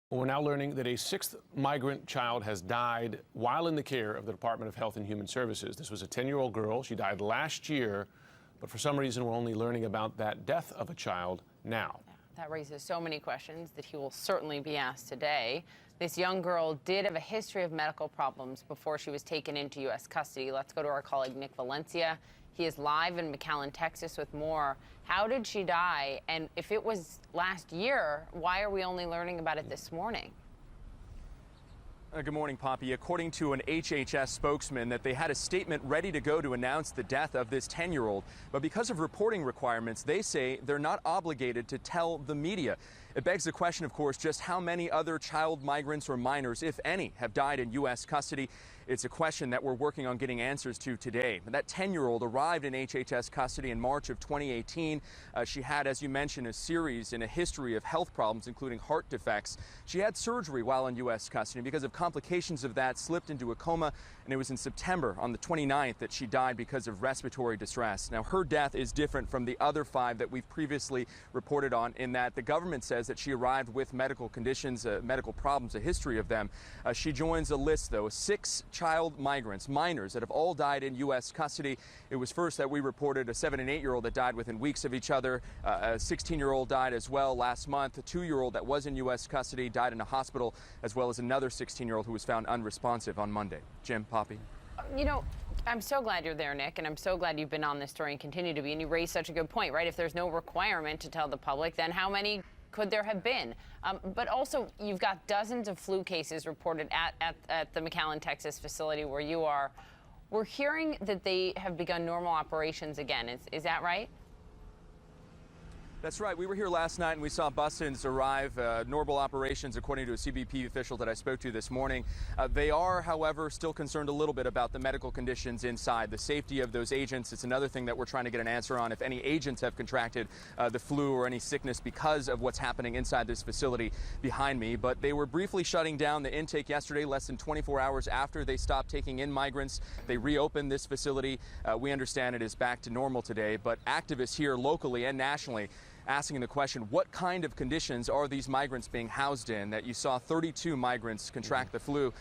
We're now learning that a sixth migrant child has died while in the care of the Department of Health and Human Services. This was a 10-year-old girl. She died last year, but for some reason, we're only learning about that death of a child now. That raises so many questions that he will certainly be asked today. This young girl did have a history of medical problems before she was taken into U.S. custody. Let's go to our colleague Nick Valencia. He is live in McAllen, Texas with more. How did she die? And if it was last year, why are we only learning about it this morning? Good morning, Poppy. According to an HHS spokesman, that they had a statement ready to go to announce the death of this 10-year-old. But because of reporting requirements, they say they're not obligated to tell the media. It begs the question, of course, just how many other child migrants or minors, if any, have died in U.S. custody. It's a question that we're working on getting answers to today. That 10-year-old arrived in HHS custody in March of 2018. She had, as you mentioned, a series and a history of health problems, including heart defects. She had surgery while in U.S. custody. Because of complications of that, slipped into a coma, and it was in September on the 29th that she died because of respiratory distress. Now, her death is different from the other 5 that we've previously reported on, in that the government says that she arrived with medical conditions, medical problems, a history of them. She joins a list, though, 6 child migrants, minors, that have all died in U.S. custody. It was first that we reported a 7- and 8-year-old that died within weeks of each other. A 16-year-old died as well last month. A 2-year-old that was in U.S. custody died in a hospital, as well as another 16-year-old who was found unresponsive on Monday. Jim, Poppy. You know, I'm so glad you're there, Nick, and I'm so glad you've been on this story and continue to be. And you raised such a good point, right? If there's no requirement to tell the public, then how many could there have been? But also, you've got dozens of flu cases reported at the McAllen, Texas facility where you are. We're hearing that they have begun normal operations again. Is that right? That's right. We were here last night and we saw buses arrive, normal operations, according to a CBP official that I spoke to this morning. They are, however, still concerned a little bit about the medical conditions inside, the safety of those agents. It's another thing that we're trying to get an answer on, if any agents have contracted the flu or any sickness because of what's happening inside this facility behind me. But they were briefly shutting down the intake yesterday, less than 24 hours after they stopped taking in migrants. They reopened this facility. We understand it is back to normal today, but activists here locally and nationally asking the question, what kind of conditions are these migrants being housed in? That you saw 32 migrants contract the flu